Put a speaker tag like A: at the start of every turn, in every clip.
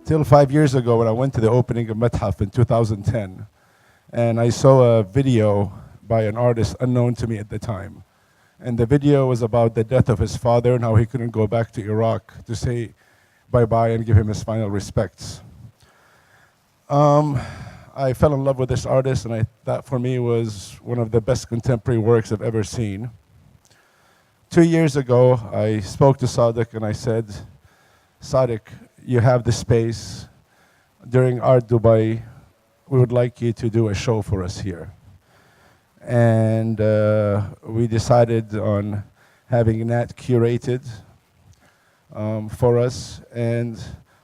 A: till 5 years ago when I went to the opening of Methaf in 2010, and I saw a video by an artist unknown to me at the time. And the video was about the death of his father and how he couldn't go back to Iraq to say bye-bye and give him his final respects. I fell in love with this artist, and that for me was one of the best contemporary works I've ever seen. 2 years ago, I spoke to Sadik and I said, Sadik, you have the space. During Art Dubai, we would like you to do a show for us here. And we decided on having Nat curated for us. And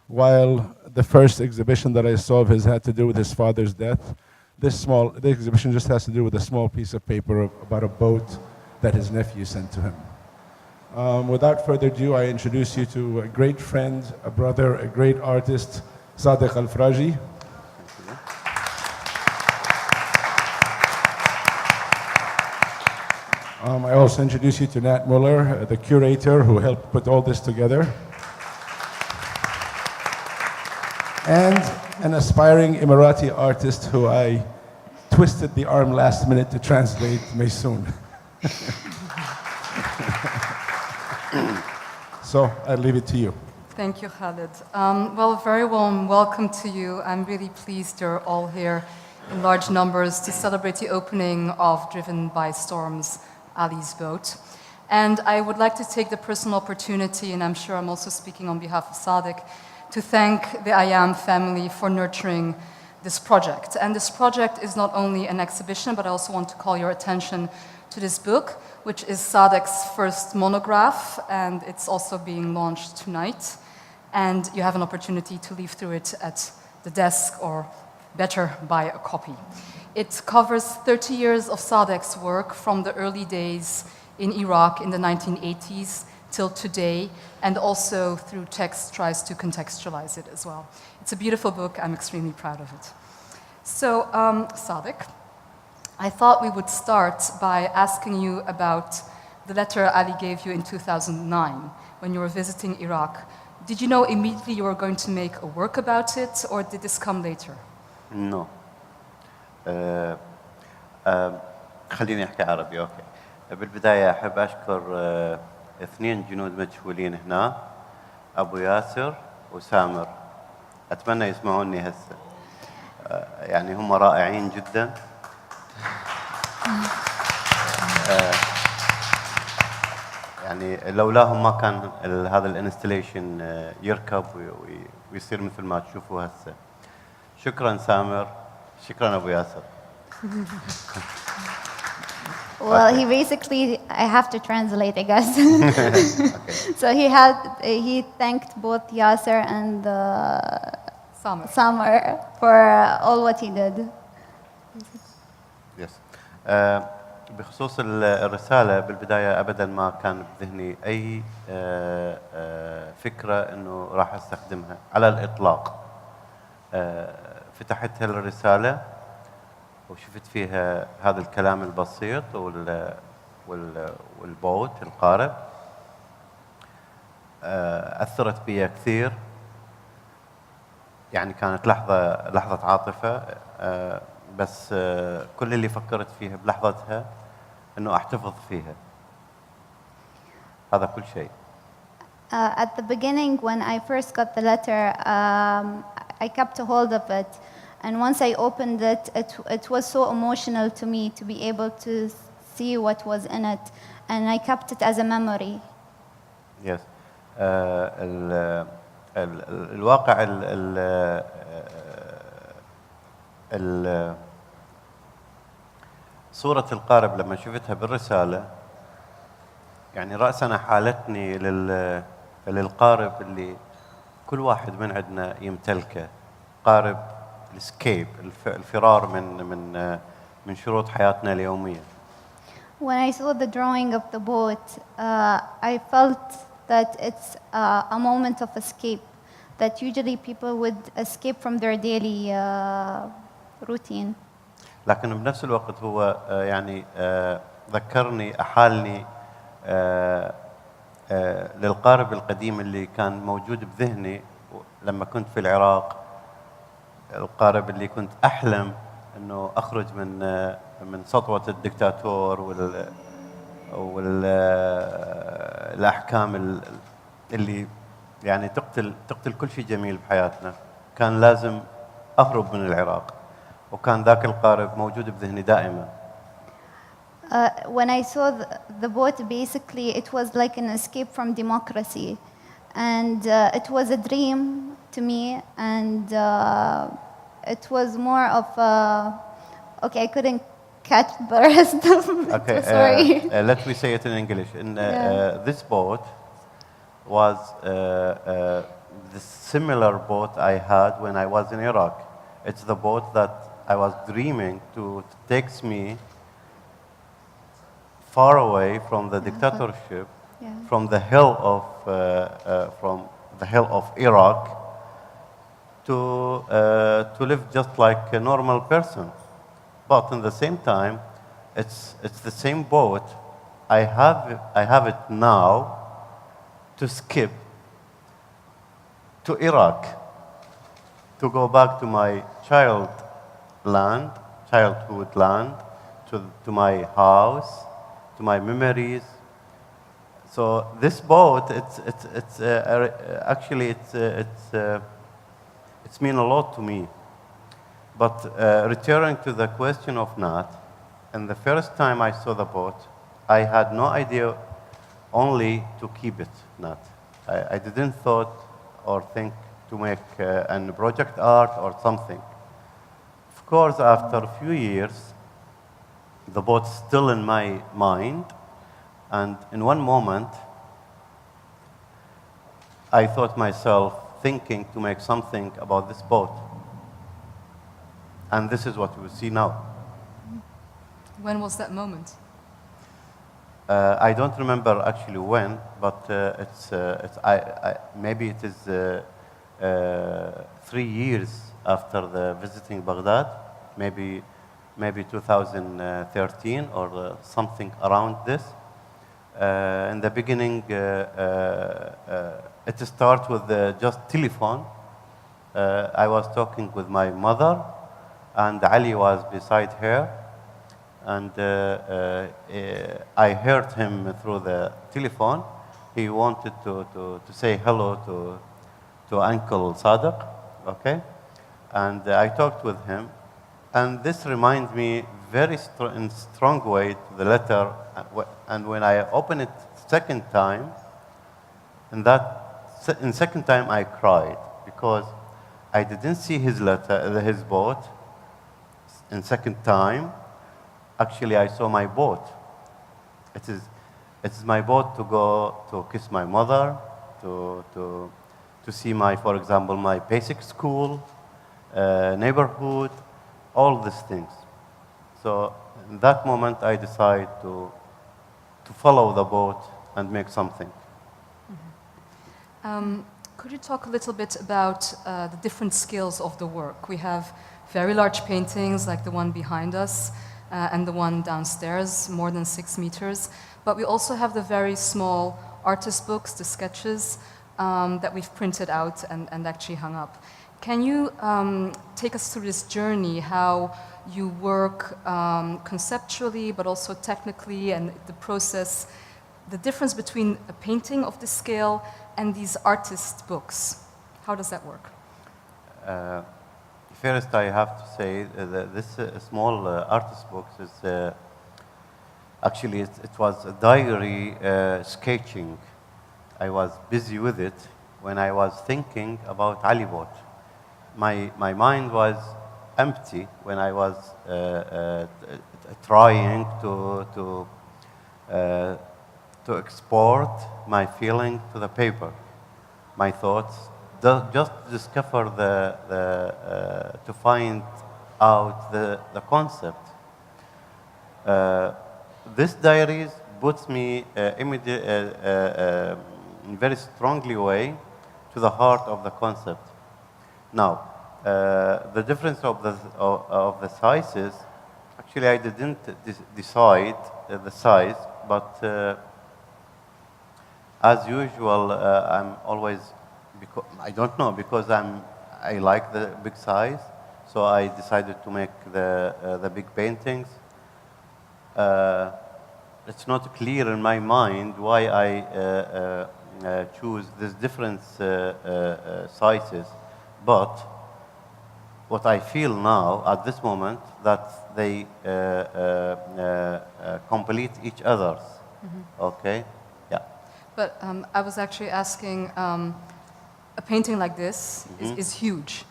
A: while the first exhibition that I saw of his had to do with his father's death, the exhibition just has to do with a small piece of paper about a boat that his nephew sent to him. Without further ado, I introduce you to a great friend, a brother, a great artist, Sadik Alfraji. I also introduce you to Nat Muller, the curator who helped put all this together. And an aspiring Emirati artist who I twisted the arm last minute to translate Maysoon. So I'll leave it to you.
B: Thank you, Khalid. Well, very warm welcome to you. I'm really pleased you're all here in large numbers to celebrate the opening of Driven by Storms, Ali's boat. And I would like to take the personal opportunity, and I'm sure I'm also speaking on behalf of Sadik, to thank the IAM family for nurturing this project. And this project is not only an exhibition, but I also want to call your attention to this book, which is Sadik's first monograph, and it's also being launched tonight. And you have an opportunity to leaf through it at the desk, or better, buy a copy. It covers 30 years of Sadik's work from the early days in Iraq in the 1980s till today, and also through text tries to contextualize it as well. It's a beautiful book. I'm extremely proud of it. So, Sadik, I thought we would start by asking you about the letter Ali gave you in 2009 when you were visiting Iraq. Did you know immediately you were going to make a work about it, or did this come later?
C: No. خليني أحكي عربي أوكي. بالبداية أحب أشكر اثنين جنود مجهولين هنا، أبو ياسر وسامر. أتمنى يسمعوني هسه. يعني هم رائعين جدا. يعني لولاهم ما كان هذا الانستليشن يركب ويصير مثل ما تشوفوا هسه. شكرا سامر، شكرا أبو ياسر.
D: Well, he basically, I have to translate, I guess.
C: Okay.
D: So he thanked both Yasser and Samar for all what he did.
C: Yes. بخصوص الرسالة بالبداية أبداً ما كان بذهني أي فكرة إنه راح أستخدمها على الإطلاق. فتحت الرسالة وشفت فيها هذا الكلام البسيط والبوت القارب. أثرت بي كثير. يعني كانت لحظة عاطفة. بس كل اللي فكرت فيه بلحظتها إنه أحتفظ فيها. هذا كل شيء.
D: At the beginning, when I first got the letter, I kept a hold of it. And once I opened it, it was so emotional to me to be able to see what was in it. And I kept it as a memory.
C: Yes. الواقع صورة القارب لما شفتها بالرسالة يعني رأسا حالتني للقارب اللي كل واحد من عندنا يمتلكه، قارب الاسكيب، الفرار من شروط حياتنا اليومية.
D: When I saw the drawing of the boat, I felt that it's a moment of escape, that usually people would escape from their daily routine.
C: لكن بنفس الوقت هو يعني ذكرني أحالني للقارب القديم اللي كان موجود بذهني لما كنت في العراق، القارب اللي كنت أحلم أنه أخرج من سطوة الدكتاتور والأحكام اللي يعني تقتل كل شيء جميل بحياتنا. كان لازم أهرب من العراق، وكان ذاك القارب موجود بذهني دائما.
D: When I saw the boat, basically it was like an escape from democracy. And it was a dream to me, and it was more of okay, I couldn't catch the rest of it.
C: Okay,
D: Sorry.
C: let me say it in English. This boat was the similar boat I had when I was in Iraq. It's the boat that I was dreaming to takes me far away from the dictatorship, from the hell of Iraq, to live just like a normal person. But in the same time, it's the same boat. I have it now to skip to Iraq, to go back to my childhood land, to my house, to my memories. So this boat, it's mean a lot to me. But returning to the question of Nat, and the first time I saw the boat, I had no idea only to keep it, Nat. I didn't thought or think to make an project art or something. Of course, after a few years, the boat's still in my mind, and in one moment, I thought myself thinking to make something about this boat. And this is what we see now.
B: When was that moment?
C: I don't remember actually when, but maybe it is 3 years after the visiting Baghdad, maybe 2013 or something around this. In the beginning, it starts with just telephone. I was talking with my mother, and Ali was beside her, and I heard him through the telephone. He wanted to say hello to Uncle Sadik, okay? And I talked with him, and this reminds me very in strong way to the letter. And when I opened it second time, in second time I cried because I didn't see his letter, his boat. In second time, actually I saw my boat. It is my boat to go to kiss my mother, to see for example, my basic school, neighborhood, all these things. So in that moment, I decided to follow the boat and make something.
B: Could you talk a little bit about the different scales of the work? We have very large paintings like the one behind us and the one downstairs, more than 6 meters. But we also have the very small artist books, the sketches that we've printed out and actually hung up. Can you take us through this journey, how you work conceptually, but also technically, and the process, the difference between a painting of this scale and these artist books? How does that work?
C: First, I have to say that this small artist books is actually it was a diary sketching. I was busy with it when I was thinking about Ali Bot. My mind was empty when I was trying to export my feeling to the paper, my thoughts. Just discover to find out the concept. This diaries puts me in very strongly way to the heart of the concept. Now, the difference of the sizes, actually I didn't decide the size, but as usual, I'm always because I don't know, because I like the big size, so I decided to make the big paintings. It's not clear in my mind why I choose these different sizes, but what I feel now at this moment that they complete each other's. Okay, yeah.
B: But I was actually asking, a painting like this is huge,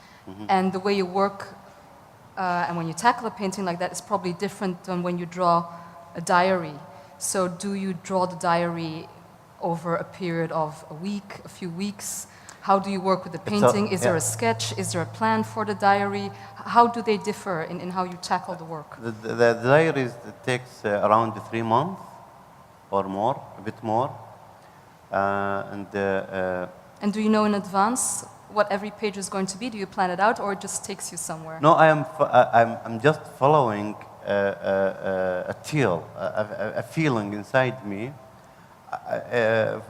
B: and the way you work and when you tackle a painting like that is probably different than when you draw a diary. So do you draw the diary over a period of a week, a few weeks? How do you work with the painting? Is there a sketch? Is there a plan for the diary? How do they differ in how you tackle the work?
C: The diaries takes around 3 months or more, a bit more. And
B: And do you know in advance what every page is going to be? Do you plan it out, or it just takes you somewhere?
C: no, I'm just following a feeling inside me.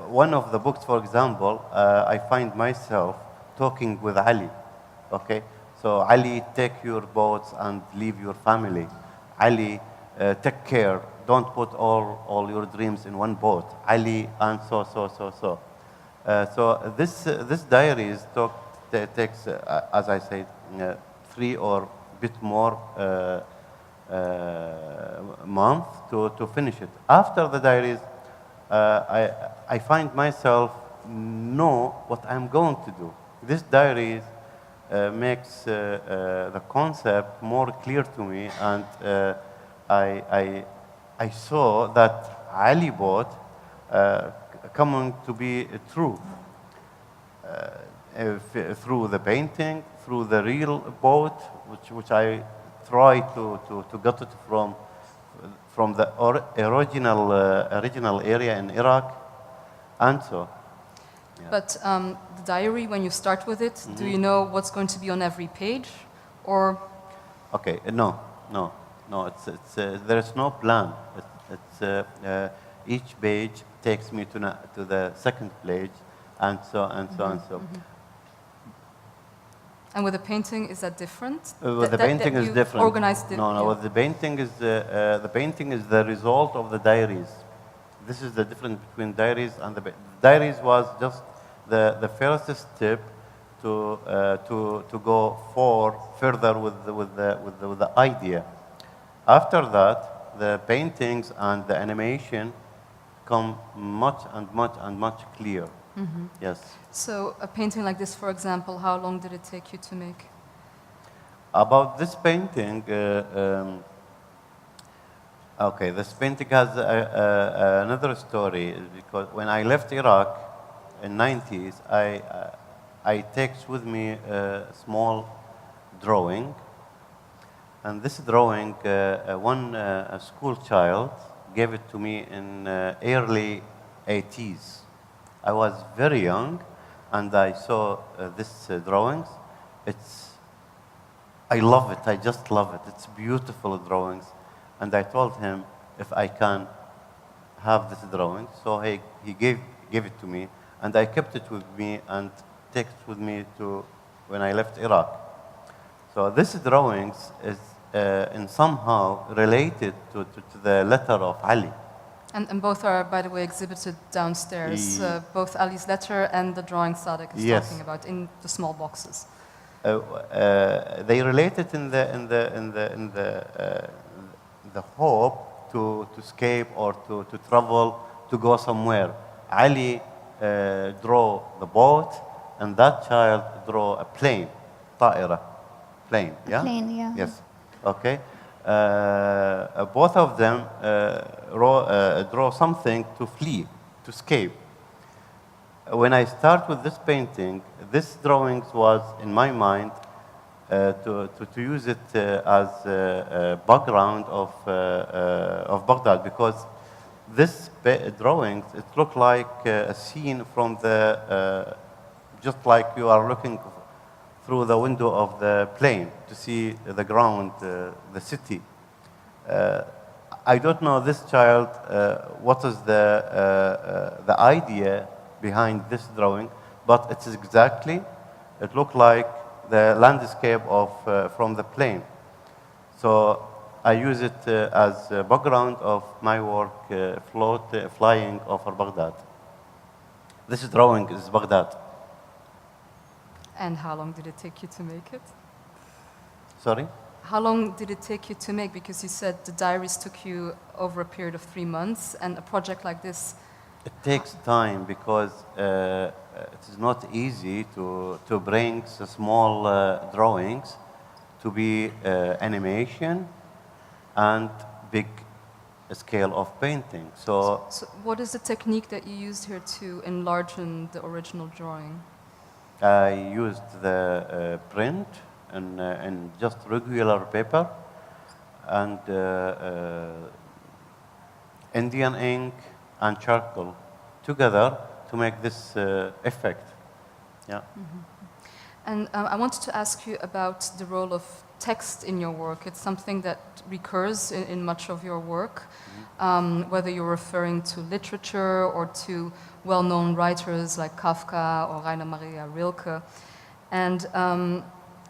C: One of the books, for example, I find myself talking with Ali. Okay, so Ali, take your boats and leave your family. Ali, take care. Don't put all your dreams in one boat. Ali, and so. So this diary takes, as I said, 3 or bit more month to finish it. After the diaries, I find myself know what I'm going to do. This diaries makes the concept more clear to me, and I saw that Ali boat coming to be true through the painting, through the real boat, which I try to get it from the original area in Iraq, and so. Yeah.
B: But the diary, when you start with it, do you know what's going to be on every page, or?
C: Okay, no. It's there is no plan. Each page takes me to the second page, and so.
B: And with the painting, is that different?
C: The painting is different.
B: Organized it,
C: No.
B: yeah.
C: The painting is the result of the diaries. This is the difference between diaries and the diaries was just the first step to go further with the idea. After that, the paintings and the animation come much clear. Yes.
B: So a painting like this, for example, how long did it take you to make?
C: About this painting, okay, this painting has another story, because when I left Iraq in 90s, I takes with me a small drawing, and this drawing, one school child gave it to me in early 80s. I was very young, and I saw this drawings. I love it. I just love it. It's beautiful drawings. And I told him if I can have this drawing. So he gave it to me, and I kept it with me and take it with me to when I left Iraq. So this drawings is in somehow related to the letter of Ali.
B: And both are, by the way, exhibited downstairs. Both Ali's letter and the drawing Sadik is
C: Yes.
B: talking about in the small boxes.
C: They related in the hope to escape or to travel, to go somewhere. Ali draw the boat, and that child draw a plane, طائرة, plane. Yeah.
D: Plane, yeah.
C: Yes. Okay. Both of them draw something to flee, to escape. When I start with this painting, this drawing was in my mind to use it as a background of Baghdad, because this drawings, it looked like a scene from the just like you are looking through the window of the plane to see the ground, the city. I don't know this child, what is the idea behind this drawing, but it's exactly, it looked like the landscape of, from the plane. So I use it as a background of my work flying over Baghdad. This drawing is Baghdad.
B: And how long did it take you to make it?
C: Sorry?
B: How long did it take you to make? Because you said the diaries took you over a period of 3 months, and a project like this.
C: It takes time because it is not easy to bring the small drawings to be animation and big scale of painting. So
B: So what is the technique that you used here to enlarge the original drawing?
C: I used the print and just regular paper and Indian ink and charcoal together to make this effect. Yeah.
B: And I wanted to ask you about the role of text in your work. It's something that recurs in much of your work, whether you're referring to literature or to well-known writers like Kafka or Rainer Maria Rilke. And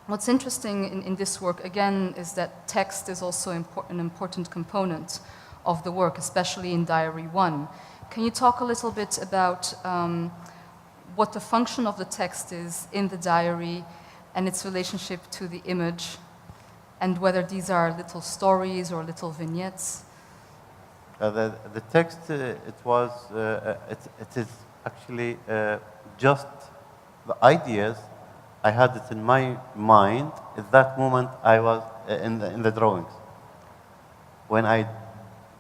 B: what's interesting in this work, again, is that text is also an important component of the work, especially in Diary 1. Can you talk a little bit about what the function of the text is in the diary and its relationship to the image, and whether these are little stories or little vignettes?
C: The text, it is actually just the ideas. I had it in my mind at that moment I was in the drawings. When I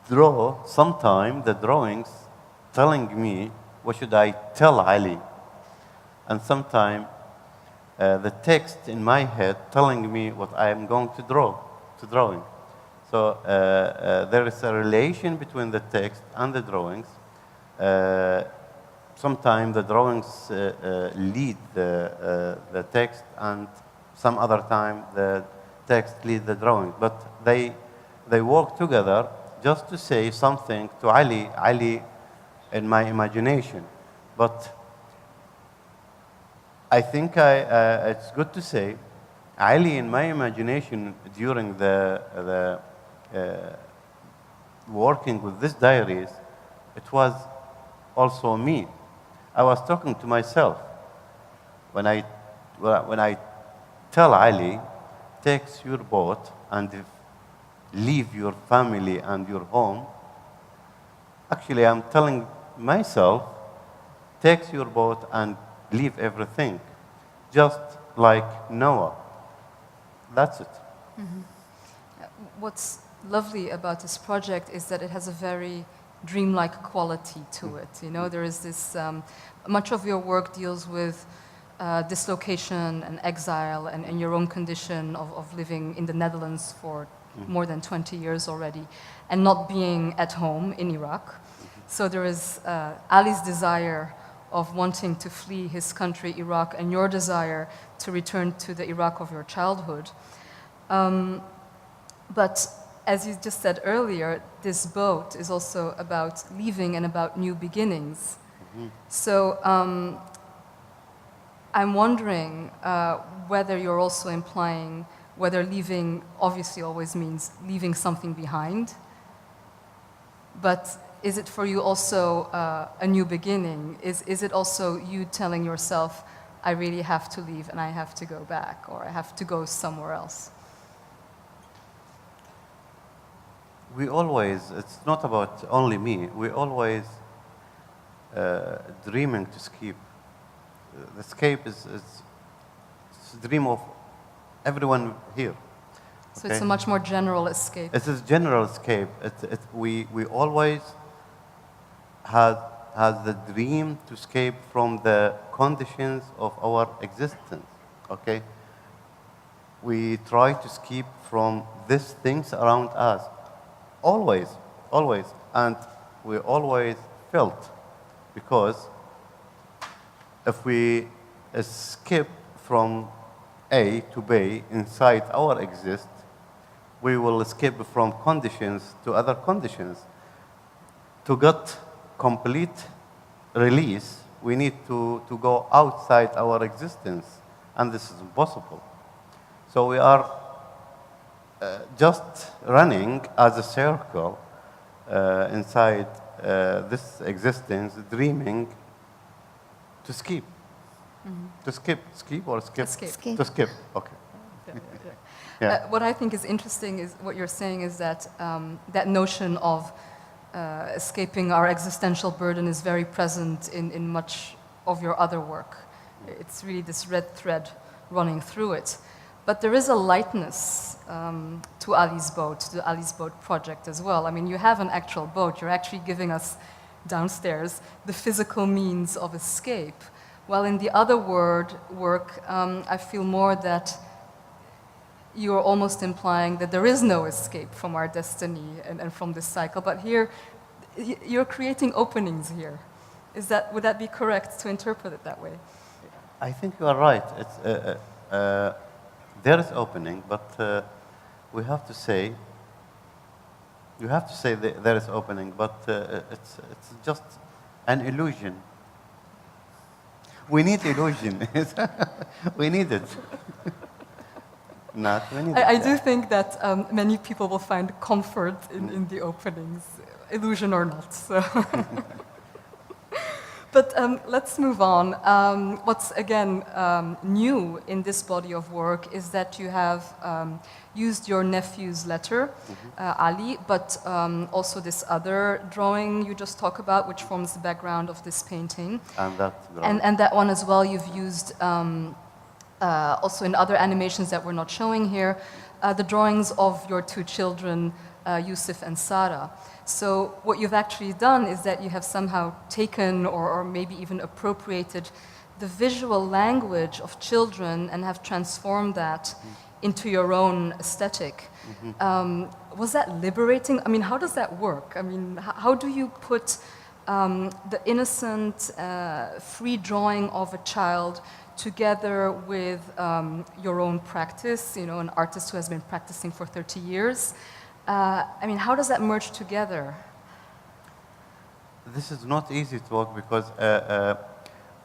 C: draw, sometimes the drawings telling me what should I tell Ali, and sometimes the text in my head telling me what I am going to drawing. So there is a relation between the text and the drawings. Sometimes the drawings lead the text, and some other time the text lead the drawing. But they work together just to say something to Ali in my imagination. But I think it's good to say Ali in my imagination during the working with these diaries, it was also me. I was talking to myself. When I tell Ali, take your boat and leave your family and your home, actually I'm telling myself, take your boat and leave everything, just like Noah. That's it.
B: Mm-hmm. What's lovely about this project is that it has a very dreamlike quality to it. You know, there is this, much of your work deals with dislocation and exile and your own condition of living in the Netherlands for more than 20 years already and not being at home in Iraq. So there is Ali's desire of wanting to flee his country, Iraq, and your desire to return to the Iraq of your childhood. But as you just said earlier, this boat is also about leaving and about new beginnings. Mm-hmm. So I'm wondering whether you're also implying whether leaving obviously always means leaving something behind, but is it for you also a new beginning? Is it also you telling yourself, I really have to leave and I have to go back, or I have to go somewhere else?
C: We always, it's not about only me, we always dreaming to escape. The escape is a dream of everyone here.
B: So okay? It's a much more general escape.
C: It is general escape. We always had the dream to escape from the conditions of our existence, okay? We try to escape from these things around us. Always, always. And we always felt, because if we escape from A to B inside our exist, we will escape from conditions to other conditions. To get complete release, We need to go outside our existence, and this is impossible. So we are just running as a circle inside this existence, dreaming to skip. To skip or skip?
B: Escape.
D: Escape.
C: To skip, okay.
B: Yeah, yeah.
C: Yeah.
B: What I think is interesting is what you're saying is that that notion of escaping our existential burden is very present in much of your other work. It's really this red thread running through it. But there is a lightness to Ali's boat, to the Ali's boat project as well. I mean, you have an actual boat. You're actually giving us downstairs the physical means of escape. While in the other work, I feel more that you're almost implying that there is no escape from our destiny and from this cycle. But here, you're creating openings here. Would that be correct to interpret it that way?
C: I think you are right. There is opening, but we have to say, that there is opening, but it's just an illusion. We need illusion. We need it. We need
B: I
C: it.
B: do think that many people will find comfort in the openings, illusion or not. So. But let's move on. What's again new in this body of work is that you have used your nephew's letter, Ali, but also this other drawing you just talked about, which forms the background of this painting.
C: And that
B: And that one as well you've used also in other animations that we're not showing here, the drawings of your two children, Yusuf and Sarah. So what you've actually done is that you have somehow taken or maybe even appropriated the visual language of children and have transformed that into your own aesthetic. Was that liberating? I mean, how does that work? I mean, how do you put the innocent, free drawing of a child together with your own practice, you know, an artist who has been practicing for 30 years? I mean, how does that merge together?
C: This is not easy to work because,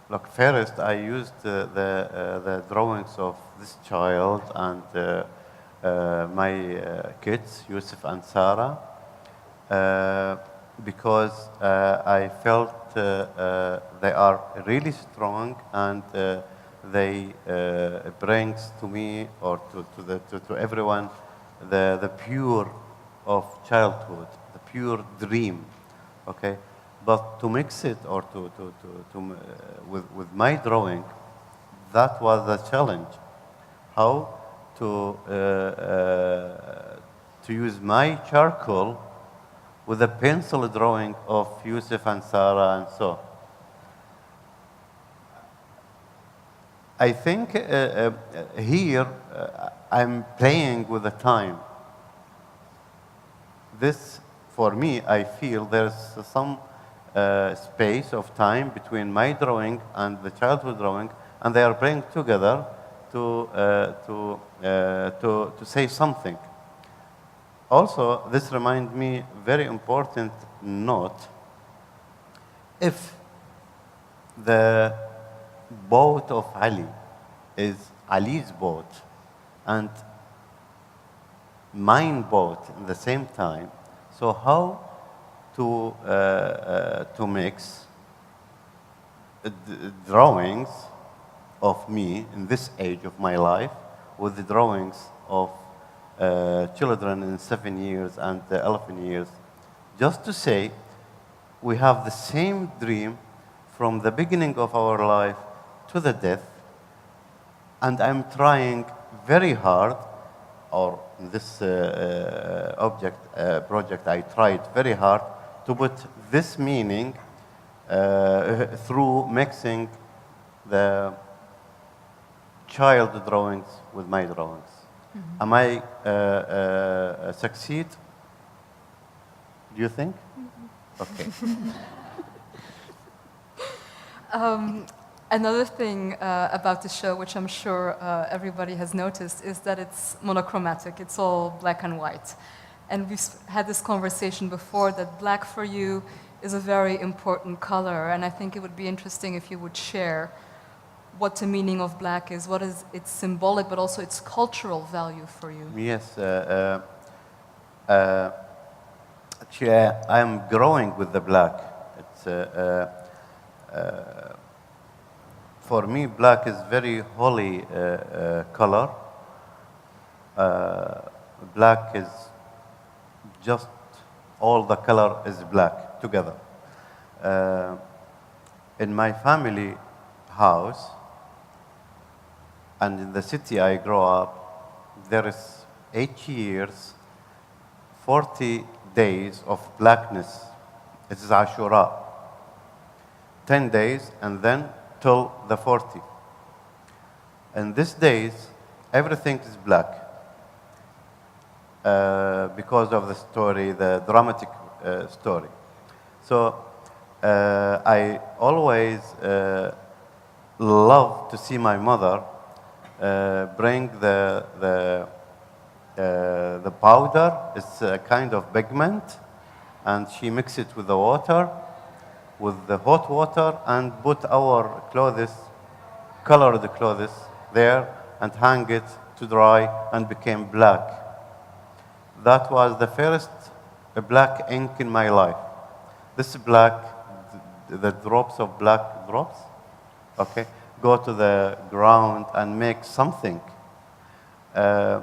C: look, first I used the drawings of this child and my kids, Yusuf and Sarah, because I felt they are really strong and they brings to me or to everyone the pure of childhood, the pure dream, okay? But to mix it or with my drawing, that was the challenge. How to use my charcoal with a pencil drawing of Yusuf and Sarah and so. I think here I'm playing with the time. This, for me, I feel there's some space of time between my drawing and the childhood drawing, and they are playing together to say something. Also, this reminds me very important note. If the boat of Ali is Ali's boat and mine boat at the same time, so how to mix drawings of me in this age of my life with the drawings of children in 7 years and 11 years, just to say we have the same dream from the beginning of our life to the death, and I'm trying very hard, or in this project I tried very hard to put this meaning through mixing the child drawings with my drawings. Mm-hmm. Am I succeed? Do you think? Mm-hmm.
B: Okay. Another thing about the show, which I'm sure everybody has noticed, is that it's monochromatic. It's all black and white. And we've had this conversation before that black for you is a very important color, and I think it would be interesting if you would share what the meaning of black is, what is its symbolic, but also its cultural value for you.
C: Yes. Actually, I am growing with the black. It's, for me, black is very holy color. Black is just all the color is black together. In my family house and in the city I grew up, there is 8 years, 40 days of blackness. It is Ashura. 10 days and then till the 40. And these days, everything is black because of the story, the dramatic story. So I always love to see my mother bring the powder. It's a kind of pigment, and she mix it with the water, with the hot water, and put our clothes, colored clothes there, and hang it to dry, and became black. That was the first black ink in my life. This black, the drops of black drops, okay, go to the ground and make something. I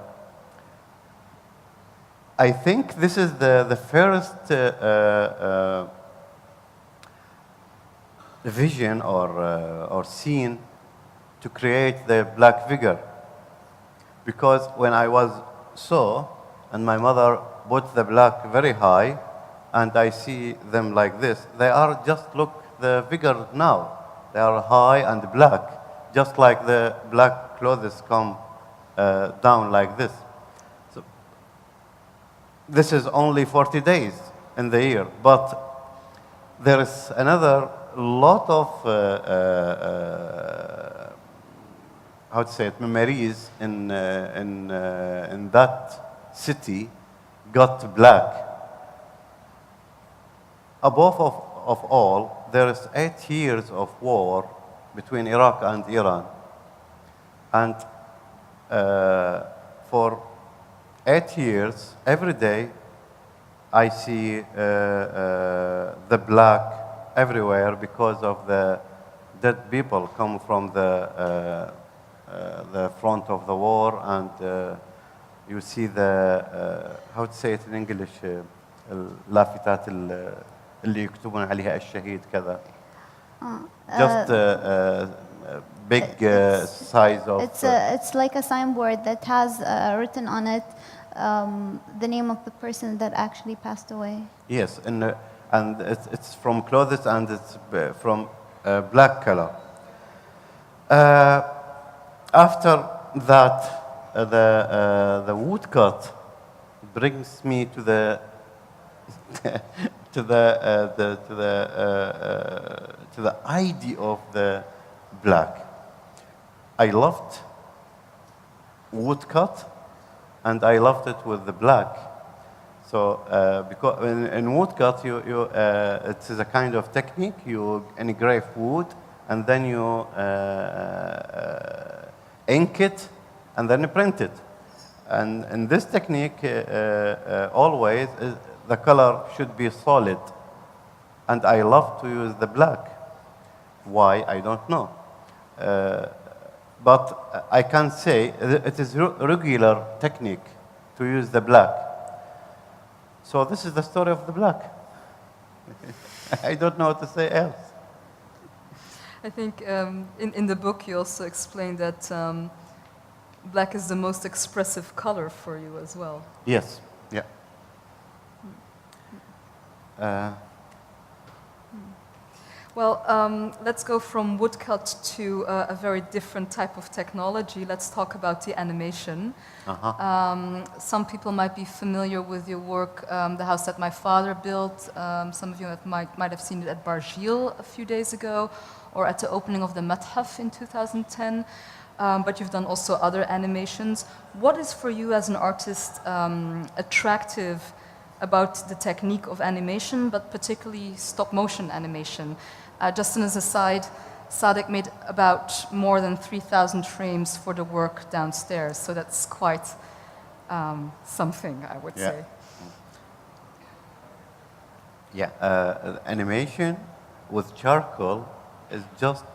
C: think this is the first vision or scene to create the black figure. Because when I was and my mother put the black very high, and I see them like this, they are just, look, the figure now. They are high and black, just like the black clothes come down like this. So this is only 40 days in the year, but there is another lot of how to say it, memories in that city got black. Above of all, there is 8 years of war between Iraq and Iran. And for 8 years, every day, I see the black everywhere because of the dead people come from the front of the war, and you see the, how to say it in English, اللافتات اللي يكتبون عليها الشهيد كذا. Just big size of...
D: It's like a signboard that has written on it the name of the person that actually passed away.
C: Yes, and it's from clothes, and it's from black color. After that, the woodcut brings me to the to the idea of the black. I loved woodcut, and I loved it with the black. So because in woodcut, it is a kind of technique. You engrave wood, and then you ink it, and then you print it. And in this technique, always the color should be solid. And I love to use the black. Why? I don't know. But I can say it is regular technique to use the black. So this is the story of the black. I don't know what to say else.
B: I think in the book you also explained that black is the most expressive color for you as well.
C: Yes, yeah.
B: Well, let's go from woodcut to a very different type of technology. Let's talk about the animation. Some people might be familiar with your work, the house that my father built. Some of you might have seen it at Bargil a few days ago, or at the opening of the Mathaf in 2010. But you've done also other animations. What is for you as an artist attractive about the technique of animation, but particularly stop-motion animation. Just as an aside, Sadik made about more than 3,000 frames for the work downstairs, so that's quite something, I would say.
C: Yeah, animation with charcoal is just,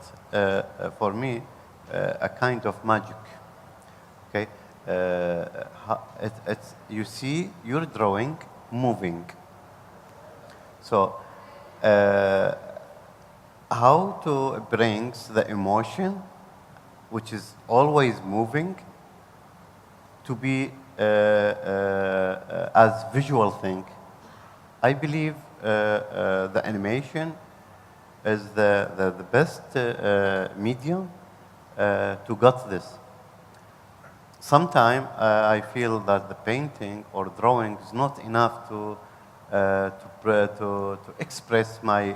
C: for me, a kind of magic. Okay, you see your drawing moving. So, how to bring the emotion, which is always moving, to be as visual thing. I believe the animation is the best medium to get this. Sometimes I feel that the painting or drawing is not enough to express my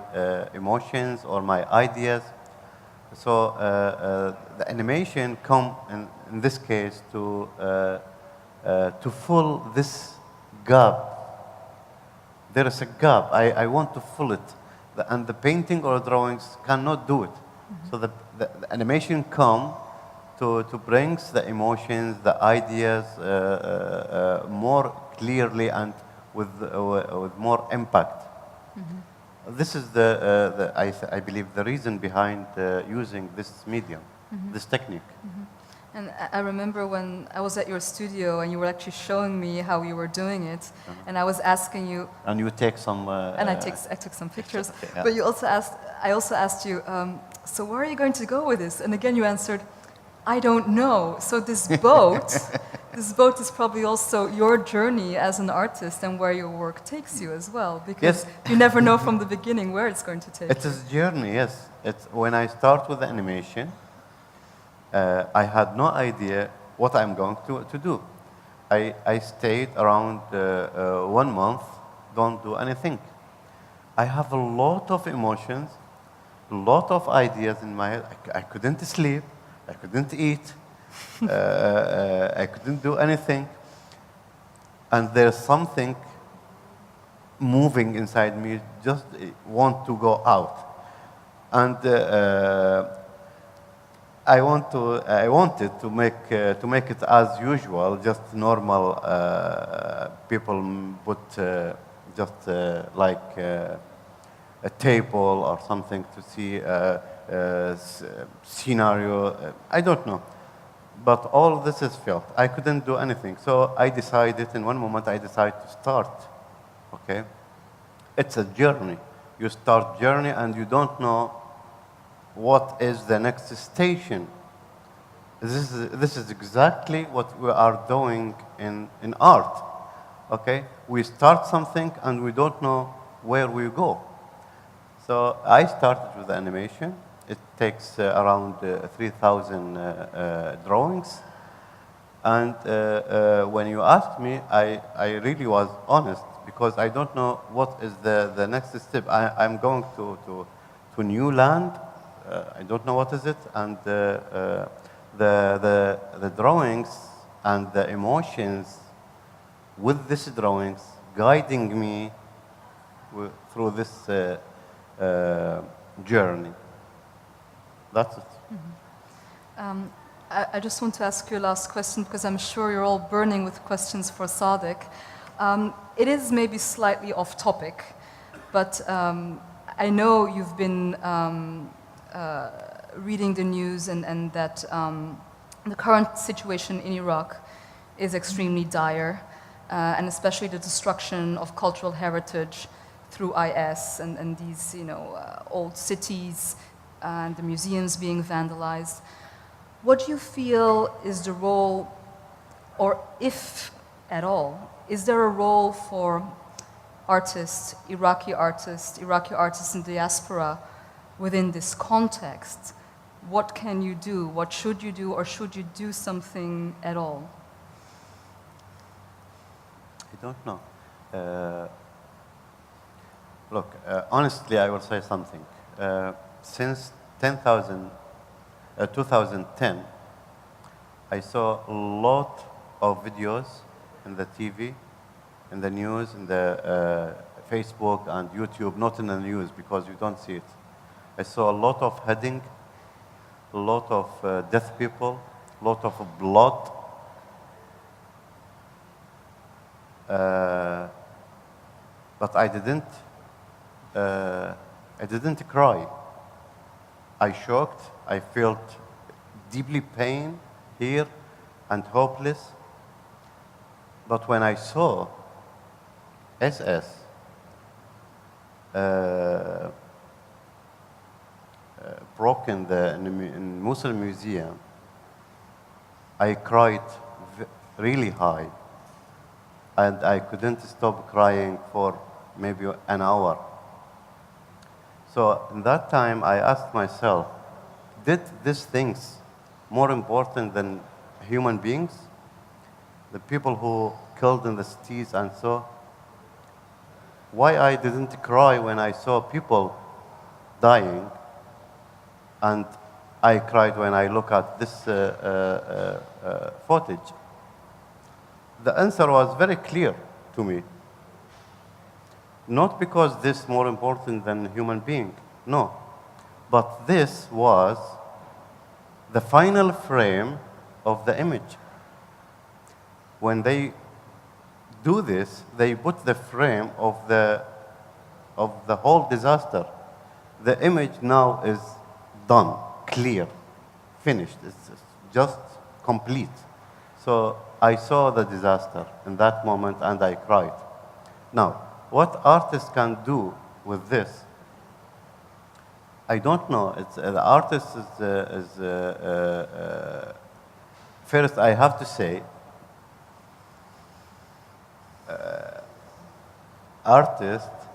C: emotions or my ideas. So the animation come in this case to fill this gap. There is a gap. I want to fill it, and the painting or drawings cannot do it. So the animation come to bring the emotions, the ideas more clearly and with more impact. This is I believe the reason behind using this medium, this technique.
B: And I remember when I was at your studio and you were actually showing me how you were doing it, and I was asking you.
C: And you take some.
B: And I took some pictures.
C: Okay, yeah.
B: But I also asked you, so where are you going to go with this? And again, you answered, I don't know. So this boat is probably also your journey as an artist and where your work takes you as well, because you never know from the beginning where it's going to take you.
C: It is a journey, yes. It's when I start with the animation. I had no idea what I'm going to do. I stayed around 1 month, don't do anything. I have a lot of emotions, a lot of ideas in my head. I couldn't sleep, I couldn't eat, I couldn't do anything. And there's something moving inside me, just want to go out. And I wanted to make it as usual, just normal. People put just like a table or something to see scenario. I don't know, but all this is felt. I couldn't do anything, so I decided. In one moment, I decided to start. Okay, it's a journey. You start journey, and you don't know what is the next station. This is exactly what we are doing in art. Okay, we start something and we don't know where we go. So I started with animation. It takes around 3,000 drawings. And when you asked me, I really was honest, because I don't know what is the next step. I'm going to new land. I don't know what is it, and the drawings and the emotions with these drawings guiding me through this journey. That's it.
B: I just want to ask you a last question, because I'm sure you're all burning with questions for Sadik. It is maybe slightly off topic, but I know you've been reading the news and that the current situation in Iraq is extremely dire, and especially the destruction of cultural heritage through IS and these old cities and the museums being vandalized. What do you feel is the role, or if at all, is there a role for artists, Iraqi artists in diaspora within this context? What can you do? What should you do, or should you do something at all?
C: I don't know. Look, honestly, I will say something. Since 2010, I saw a lot of videos in the TV in the news, in the Facebook and YouTube, not in the news because you don't see it. I saw a lot of heading, a lot of deaf people, a lot of blood. But I didn't cry. I shocked. I felt deeply pain here and hopeless. But when I saw SS broken in Mosul Museum, I cried really high. And I couldn't stop crying for maybe an hour. So in that time, I asked myself, did these things more important than human beings? The people who killed in the cities and so? Why I didn't cry when I saw people dying, and I cried when I look at this footage? The answer was very clear to me. Not because this is more important than human being, no. But this was the final frame of the image. When they do this, they put the frame of the whole disaster. The image now is done, clear, finished. It's just complete. So I saw the disaster in that moment and I cried. Now, what artists can do with this, I don't know. It's, the artist first I have to say, artists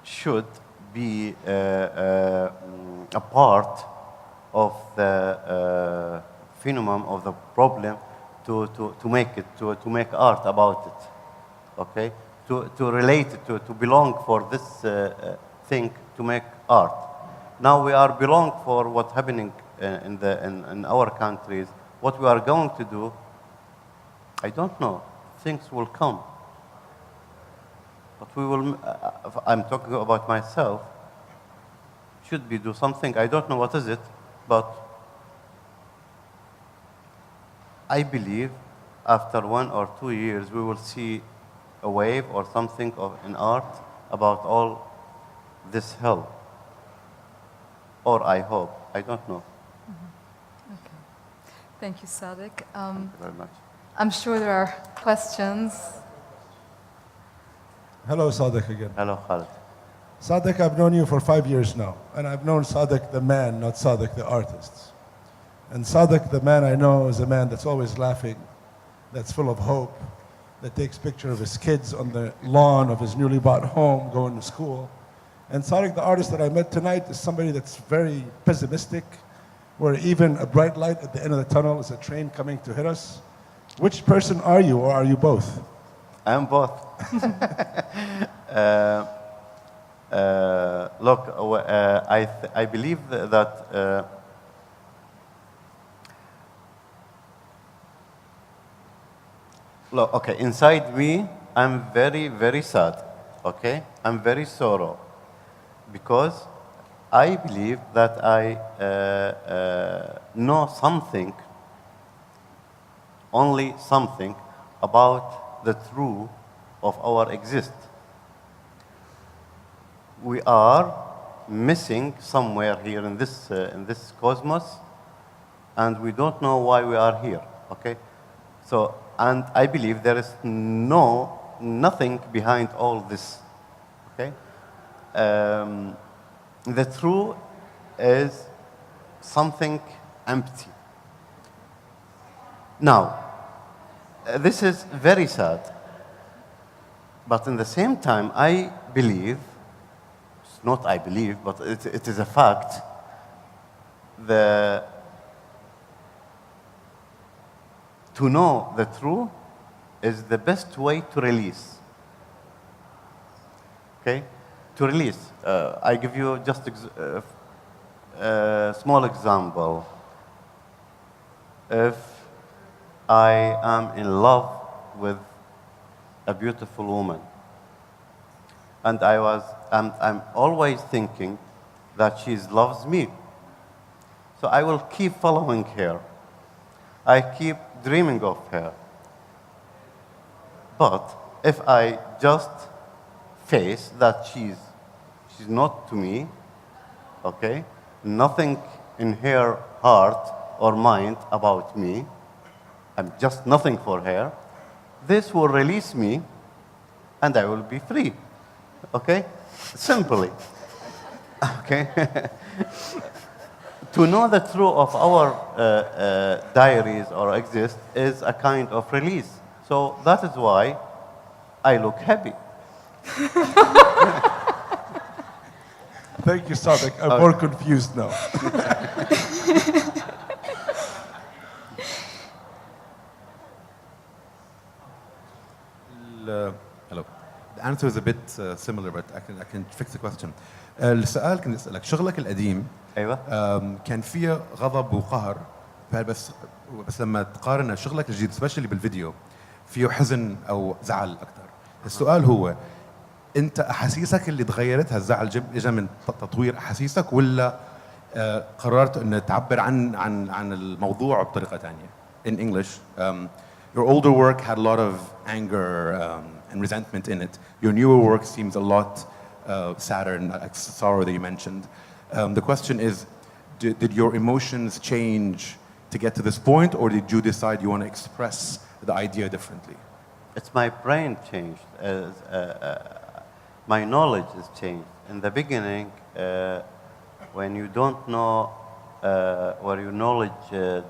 C: should be a part of the phenomenon of the problem to make it, to make art about it, okay? To relate it, to belong for this thing, to make art. Now we are belong for what's happening in our countries. What we are going to do, I don't know. Things will come. But we will, I'm talking about myself, should we do something? I don't know what is it, but I believe after 1 or 2 years we will see a wave or something in art about all this hell. Or I hope. I don't know.
B: Mm-hmm. Okay. Thank you, Sadik.
C: Thank you very much.
B: I'm sure there are questions.
A: Hello, Sadik again.
C: Hello, Khalid.
A: Sadik, I've known you for 5 years now, and I've known Sadik the man, not Sadik the artist. And Sadik the man I know is a man that's always laughing, that's full of hope, that takes picture of his kids on the lawn of his newly bought home going to school. And Sadik the artist that I met tonight is somebody that's very pessimistic, where even a bright light at the end of the tunnel is a train coming to hit us. Which person are you, or are you both?
C: I'm both. Look, I believe that look, okay, inside me, I'm very, very sad, okay? I'm very sorrow because I believe that I know something, only something about the truth of our exist. We are missing somewhere here in this cosmos, and we don't know why we are here. Okay, so and I believe there is nothing behind all this. Okay, the truth is something empty. Now, this is very sad, but in the same time, I believe. Not I believe, but it is a fact. To know the truth is the best way to release. Okay? To release. I give you just a small example. If I am in love with a beautiful woman. And I'm always thinking that she loves me. So I will keep following her. I keep dreaming of her. But if I just face that she's not to me, okay, nothing in her heart or mind about me, I'm just nothing for her, this will release me and I will be free. Okay? Simply. Okay? To know the truth of our diaries or exist is a kind of release. So that is why I look happy.
A: Thank you, Sadik. I'm more confused now.
E: Hello. The answer is a bit similar, but I can fix the question. السؤال كنت أسألك شغلك القديم
C: أيوة.
E: كان فيه غضب وقهر بس لما تقارن شغلك الجديد سبيشلي بالفيديو فيه حزن أو زعل أكثر. السؤال هو أنت أحاسيسك اللي تغيرت هالزعل إجا من تطوير أحاسيسك ولا قررت أن تعبر عن الموضوع بطريقة ثانية؟ In English, your older work had a lot of anger and resentment in it. Your newer work seems a lot sadder and like sorrow that you mentioned. The question is, did your emotions change to get to this point, or did you decide you want to express the idea differently?
C: It's my brain changed. My knowledge has changed. In the beginning, when you don't know, or your knowledge you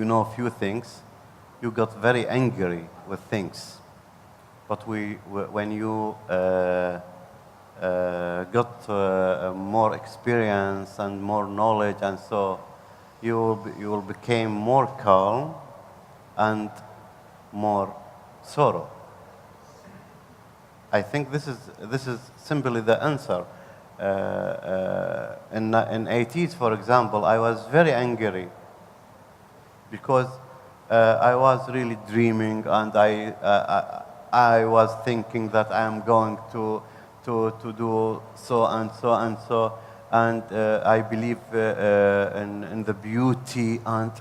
C: know a few things, you got very angry with things. But when you got more experience and more knowledge, and so you will become more calm and more sorrow. I think this is simply the answer. In 80s, for example, I was very angry because I was really dreaming, and I was thinking that I am going to do so and so and so, and I believe in the beauty, and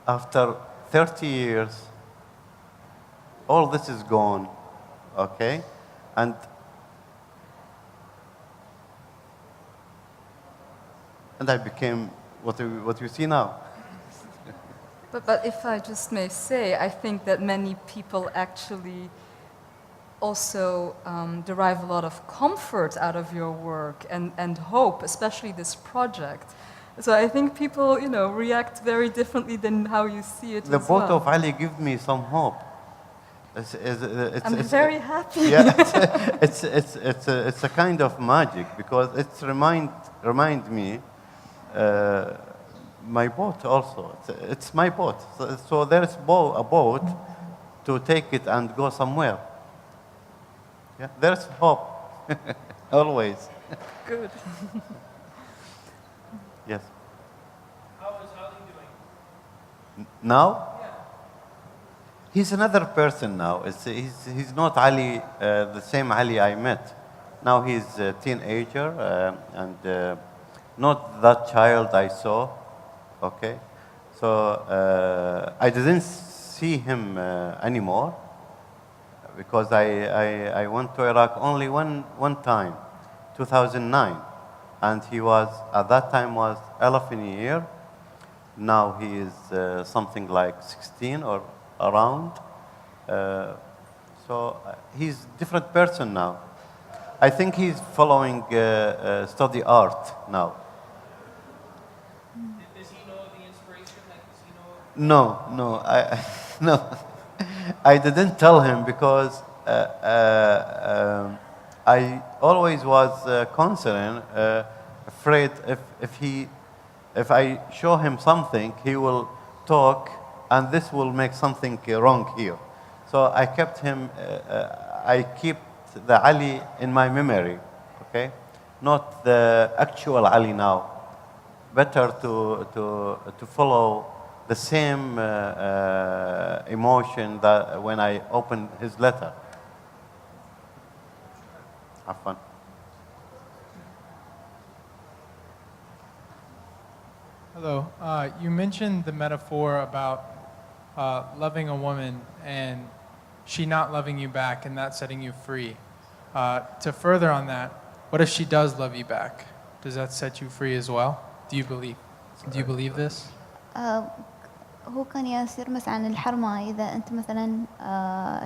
C: after 30 years, all this is gone, okay, and I became what you see now.
B: But if I just may say, I think that many people actually also derive a lot of comfort out of your work and hope, especially this project. So I think people, react very differently than how you see it.
C: The boat of Ali gives me some hope.
B: I'm very happy.
C: Yeah, it's a kind of magic because it's remind me my boat also. It's my boat. So there's a boat to take it and go somewhere. Yeah, there's hope always.
B: Good.
C: Yes.
F: How is Ali doing?
C: Now? Yeah. He's another person now. He's not Ali, the same Ali I met. Now he's a teenager and not that child I saw. Okay, so I didn't see him anymore because I went to Iraq only one time, 2009, and he was at that time was 11 years. Now he is something like 16 or around. So he's a different person now. I think he's following study art now.
F: Does he know the inspiration? Like, does he know?
C: No, no. I didn't tell him because I always was concerned, afraid if I show him something, he will talk, and this will make something wrong here. So I kept him. I keep the Ali in my memory, okay, not the actual Ali now. Better to follow the same emotion that when I opened his letter. عفوا.
G: Hello. You mentioned the metaphor about loving a woman and she not loving you back and that setting you free. To further on that, what if she does love you back? Does that set you free as well? Do you believe this?
D: هو كان يرمز عن الحرمة إذا أنت مثلا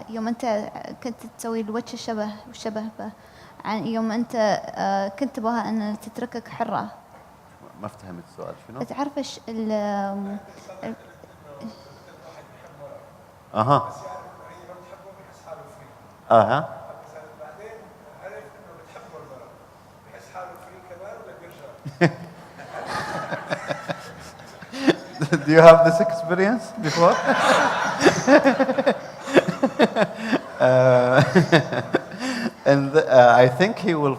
D: يوم أنت كنت تسوي الوجه الشبه والشبه به عن يوم أنت كنت تبغى أن تتركك حرة.
C: ما فهمت السؤال شنو؟
D: تعرف إيش
C: اها اها
A: بعدين عرف انه بتحبه المرأة بحس حاله فري كمان ولا بيرجع؟
C: Do you have this experience before? I think he will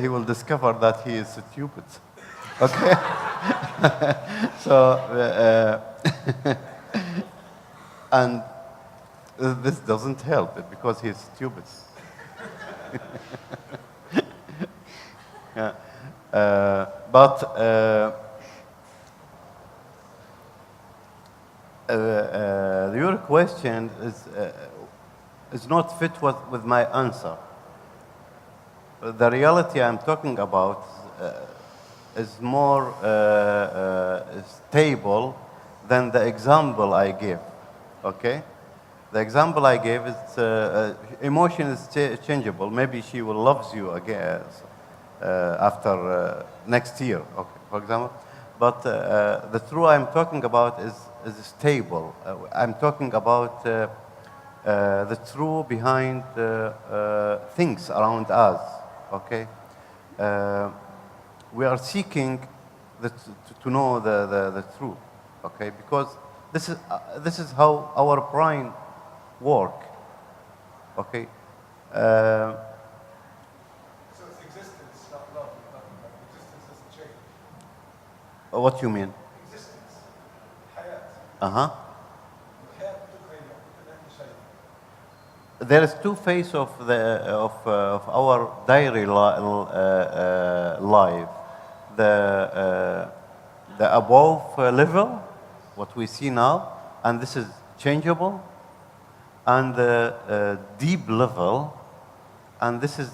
C: he will discover that he is stupid. Okay? So, and this doesn't help because he's stupid. Yeah. Your question is not fit with my answer. The reality I'm talking about is more stable than the example I gave. Okay? The example I gave is emotion is changeable. Maybe she will love you again after next year, okay, for example. But the truth I'm talking about is stable. I'm talking about the truth behind things around us. Okay, we are seeking to know the truth. Okay, because this is how our brain work. Okay.
A: So it's existence, not love. Existence doesn't change.
C: What you mean?
A: Existence, حياة.
C: Uh-huh.
A: الحياة بتتغير، بتتغير شيء.
C: There is two phases of our diary life. The above level, what we see now, and this is changeable, and the deep level, and this is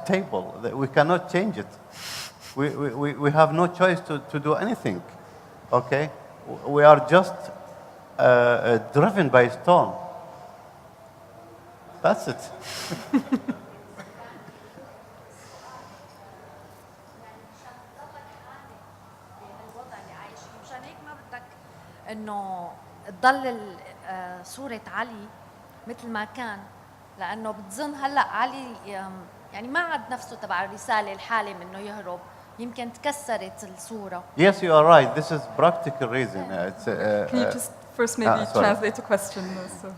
C: stable. We cannot change it. We have no choice to do anything. Okay, we are just driven by storm. That's it.
H: بهالوضع اللي عايشين مشان هيك ما بدك انه تضل صورة علي مثل ما كان لانه بتظن هلا علي يعني ما عاد نفسه تبع الرسالة الحالم انه يهرب يمكن تكسرت الصورة.
C: Yes, you are right. This is practical reason.
B: Can you just first maybe
C: sorry.
B: translate the question? So.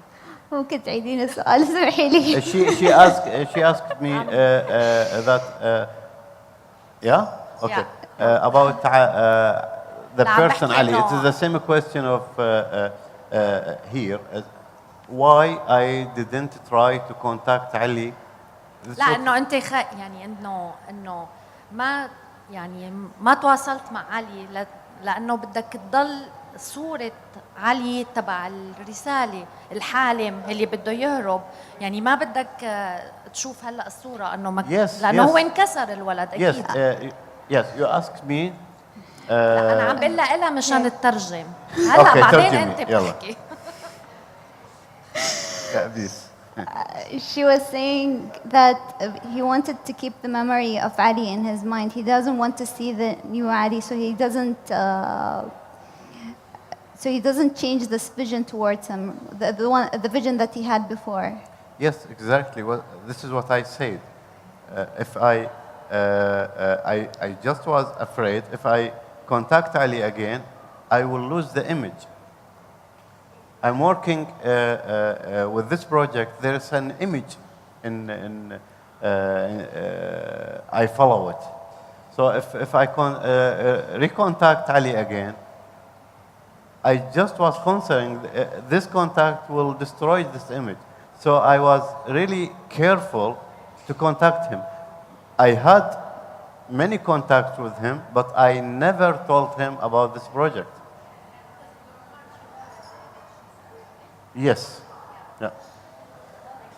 D: ممكن تعيدين السؤال اسمحي لي.
C: She asked me that yeah, okay, about the person Ali. It is the same question of here. Why I didn't try to contact Ali?
H: لا انه انت يعني انه ما يعني ما تواصلت مع علي لانه بدك تضل صورة علي تبع الرسالة الحالم اللي بده يهرب يعني ما بدك تشوف هلا الصورة انه لانه هو انكسر الولد اكيد.
C: Yes, you asked me.
H: لا انا عم بقول لها مشان تترجم هلا بعدين انت بتحكي.
D: She was saying that he wanted to keep the memory of Ali in his mind. He doesn't want to see the new Ali, so he doesn't change this vision towards him, the vision that he had before.
C: Yes, exactly. Well, this is what I said. If I just was afraid if I contact Ali again, I will lose the image. I'm working with this project. There is an image I follow it. So if I recontact Ali again, I just was concerned this contact will destroy this image. So I was really careful to contact him. I had many contacts with him, but I never told him about this project. Yes. Yeah.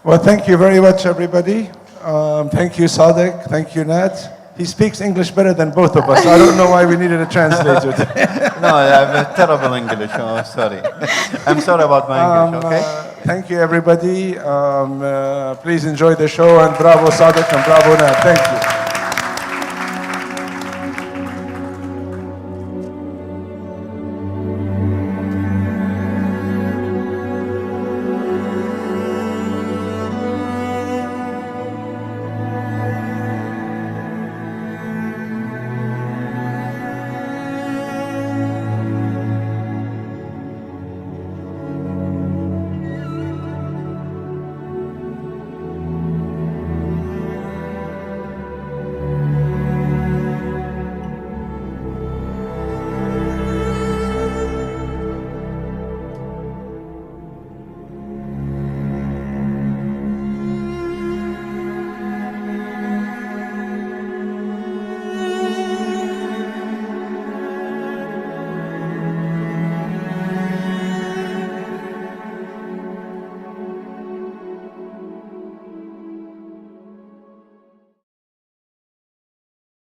A: Well, thank you very much, everybody. Thank you, Sadik. Thank you, Nat. He speaks English better than both of us. I don't know why we needed a translator.
C: No, I have a terrible English. Oh, sorry. I'm sorry about my English, okay?
A: Thank you, everybody. Please enjoy the show, and bravo, Sadik, and bravo, Nat. Thank you.